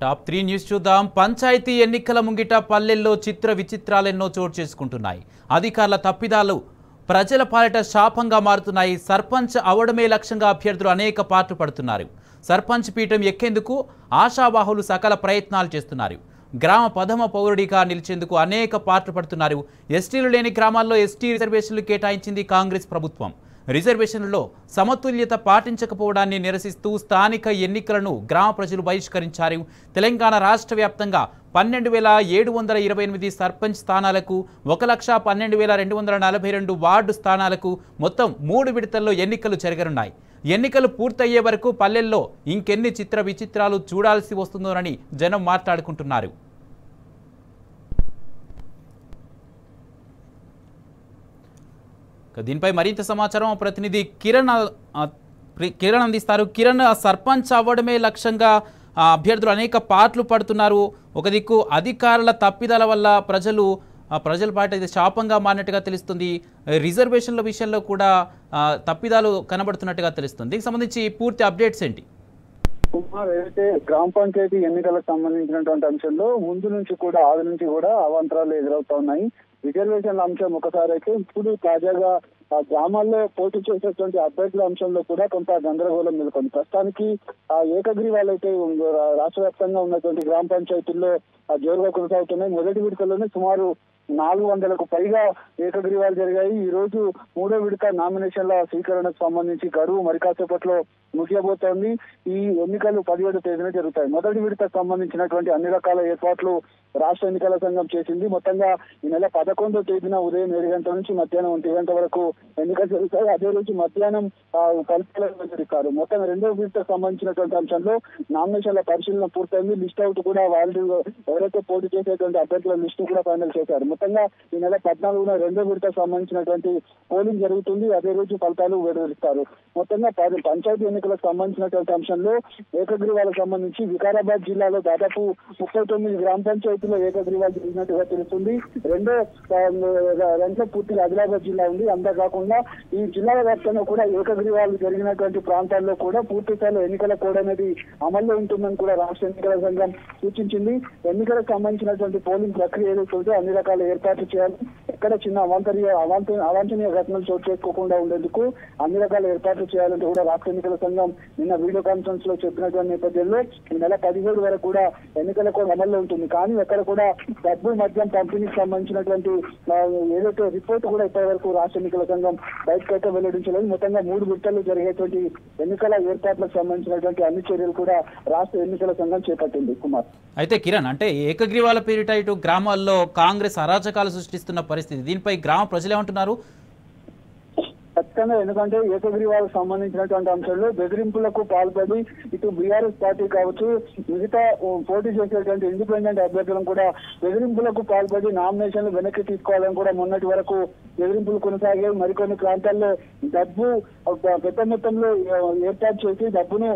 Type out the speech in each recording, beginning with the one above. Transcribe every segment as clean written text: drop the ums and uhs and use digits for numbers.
Top 3 news చూద్దాం. పంచాయతీ ఎన్నికల ముంగిట పల్లెల్లో చిత్ర విచిత్రాలెన్నో చోటు చేసుకుంటున్నాయి. అధికారుల తప్పిదాలు ప్రజల పాలిట శాపంగా మారుతున్నాయి. సర్పంచ్ అవడమే లక్ష్యంగా అభ్యర్థులు అనేక పాట్లు పడుతున్నారు. సర్పంచ్ పీఠం ఎక్కేందుకు ఆశావాహులు సకల ప్రయత్నాలు చేస్తున్నారు. గ్రామ ప్రథమ పౌరుడిగా నిలిచేందుకు అనేక పాట్లు పడుతున్నారు. ఎస్టీలు లేని గ్రామాల్లో ఎస్టీ రిజర్వేషన్లు కేటాయించింది కాంగ్రెస్ ప్రభుత్వం. రిజర్వేషన్లలో సమతుల్యత పాటించకపోవడాన్ని నిరసిస్తూ స్థానిక ఎన్నికలను గ్రామ ప్రజలు బహిష్కరించారు. తెలంగాణ రాష్ట్ర వ్యాప్తంగా 12,728 సర్పంచ్ స్థానాలకు 1,12,242 వార్డు స్థానాలకు మొత్తం 3 విడతల్లో ఎన్నికలు జరగనున్నాయి. ఎన్నికలు పూర్తయ్యే వరకు పల్లెల్లో ఇంకెన్ని చిత్ర విచిత్రాలు చూడాల్సి వస్తుందోనని జనం మాట్లాడుకుంటున్నారు. దీనిపై మరింత సమాచారం ప్రతినిధి కిరణ్ అందిస్తారు. కిరణ్, సర్పంచ్ అవ్వడమే లక్ష్యంగా అభ్యర్థులు అనేక పాట్లు పడుతున్నారు. ఒక దిక్కు అధికారుల తప్పిదాల వల్ల ప్రజల పాట ఇది శాపంగా మారినట్టుగా తెలుస్తుంది. రిజర్వేషన్ల విషయంలో కూడా తప్పిదాలు కనబడుతున్నట్టుగా తెలుస్తుంది. దీనికి సంబంధించి పూర్తి అప్డేట్స్ ఏంటి? కుమార్, ఏదైతే గ్రామ పంచాయతీ ఎన్నికలకు సంబంధించినటువంటి అంశంలో ముందు నుంచి కూడా ఆది నుంచి కూడా అవాంతరాలు ఎదురవుతా ఉన్నాయి. రిజర్వేషన్ల అంశం ఒకసారి అయితే ఇప్పుడు తాజాగా గ్రామాల్లో పోటీ చేసేటువంటి అభ్యర్థుల అంశంలో కూడా కొంత గందరగోళం నెలకొంది. ప్రస్తుతానికి ఏకగ్రీవాలైతే రాష్ట్ర వ్యాప్తంగా ఉన్నటువంటి గ్రామ పంచాయతీల్లో జోరుగా కొనసాగుతున్నాయి. మొదటి విడతలోనే సుమారు 400కు పైగా ఏకగ్రీవాలు జరిగాయి. ఈ రోజు 3వ విడత నామినేషన్ల స్వీకరణకు సంబంధించి గడువు మరి కాసేపట్లో ముగియబోతోంది. ఈ ఎన్నికలు 17వ తేదీన జరుగుతాయి. మొదటి విడతకు సంబంధించినటువంటి అన్ని రకాల ఏర్పాట్లు రాష్ట్ర ఎన్నికల సంఘం చేసింది. మొత్తంగా ఈ నెల 11వ తేదీన ఉదయం 7 గంటల నుంచి మధ్యాహ్నం 1 గంట వరకు ఎన్నికలు జరుగుతాయి. అదే రోజు మధ్యాహ్నం ఫలితాలు వెల్లడిస్తారు. మొత్తం 2వ విడతకు సంబంధించినటువంటి అంశంలో నామినేషన్ల పరిశీలన పూర్తయింది. లిస్ట్ అవుట్ కూడా వాళ్ళు ఎవరైతే పోటీ చేసేటువంటి అభ్యర్థుల లిస్టు కూడా ఫైనల్ చేశారు. మొత్తంగా ఈ నెల 14న 2వ విడతకు సంబంధించినటువంటి పోలింగ్ జరుగుతుంది. అదే రోజు ఫలితాలు వెల్లడిస్తారు. మొత్తంగా పంచాయతీ ఎన్నికలకు సంబంధించినటువంటి అంశంలో ఏకగ్రీవాలకు సంబంధించి వికారాబాద్ జిల్లాలో దాదాపు 39 గ్రామ పంచాయతీలో ఏకగ్రీవాలు జరిగినట్టుగా తెలుస్తుంది. రెండో పూర్తిగా ఆదిలాబాద్ జిల్లా ఉంది. అంతేకాకుండా ఈ జిల్లాల వ్యాప్తంగా కూడా ఏకగ్రీవాలు జరిగినటువంటి ప్రాంతాల్లో కూడా పూర్తి స్థాయిలో ఎన్నికల కోడ్ అనేది అమల్లో ఉంటుందని కూడా రాష్ట్ర ఎన్నికల సంఘం సూచించింది. ఎన్నికలకు సంబంధించినటువంటి పోలింగ్ ప్రక్రియ ఏదైతే అన్ని రకాల ఏర్పాట్లు చేయాలి. ఎక్కడ చిన్న అవాంఛనీయ ఘటనలు చోటు చేసుకోకుండా ఉండేందుకు అన్ని రకాల ఏర్పాట్లు చేయాలంటే కూడా రాష్ట్ర ఎన్నికల సంఘం నిన్న వీడియో కాన్ఫరెన్స్ లో చెప్పినటువంటి నేపథ్యంలో ఈ నెల 17 వరకు కూడా ఎన్నికల కోడ్ అమల్లో ఉంటుంది. కానీ ఎక్కడ కూడా డబ్బు మద్యం పంపిణీకి సంబంధించినటువంటి ఏదైతే రిపోర్ట్ కూడా ఇప్పటి వరకు రాష్ట్ర ఎన్నికల సంఘం బయటకైతే వెల్లడించలేదు. మొత్తంగా 3 విడతల్లో జరిగేటువంటి ఎన్నికల ఏర్పాట్లకు సంబంధించినటువంటి అన్ని చర్యలు కూడా రాష్ట్ర ఎన్నికల సంఘం చేపట్టింది. కుమార్, అయితే కిరణ్, అంటే ఏకగ్రీవాల పేరిట ఇటు గ్రామాల్లో కాంగ్రెస్ అరాచకాలు సృష్టిస్తున్న పరిస్థితి, దీనిపై గ్రామ ప్రజలు ఏమంటున్నారు? ఖచ్చితంగా, ఎందుకంటే ఏకగ్రీవాలకు సంబంధించినటువంటి అంశాల్లో బెదిరింపులకు పాల్పడి ఇటు బీఆర్ఎస్ పార్టీ కావచ్చు, మిగతా పోటీ చేసేటువంటి ఇండిపెండెంట్ అభ్యర్థులను కూడా బెదిరింపులకు పాల్పడి నామినేషన్లు వెనక్కి తీసుకోవాలని కూడా మొన్నటి వరకు బెదిరింపులు కొనసాగాయి. మరికొన్ని ప్రాంతాల్లో డబ్బు పెద్ద మొత్తంలో ఏర్పాటు చేసి డబ్బును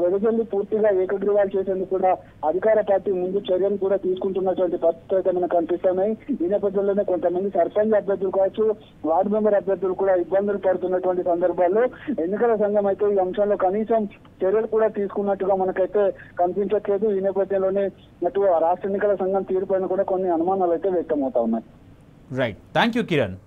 వెదజల్లి పూర్తిగా ఏకగ్రీవాలు చేసేందుకు కూడా అధికార పార్టీ ముందు చర్యలు కూడా తీసుకుంటున్నటువంటి పరిస్థితి అయితే మనకు కనిపిస్తున్నాయి. ఈ నేపథ్యంలోనే కొంతమంది సర్పంచ్ అభ్యర్థులు కావచ్చు, వార్డు మెంబర్ అభ్యర్థులు కూడా ఇబ్బందులు పడుతున్నటువంటి సందర్భాల్లో ఎన్నికల సంఘం అయితే ఈ అంశంలో కనీసం చర్యలు కూడా తీసుకున్నట్టుగా మనకైతే కనిపించట్లేదు. ఈ నేపథ్యంలోనే అటు రాష్ట్ర ఎన్నికల సంఘం తీరుపైన కూడా కొన్ని అనుమానాలు అయితే వ్యక్తమవుతా ఉన్నాయి. Right, thank you Kiran.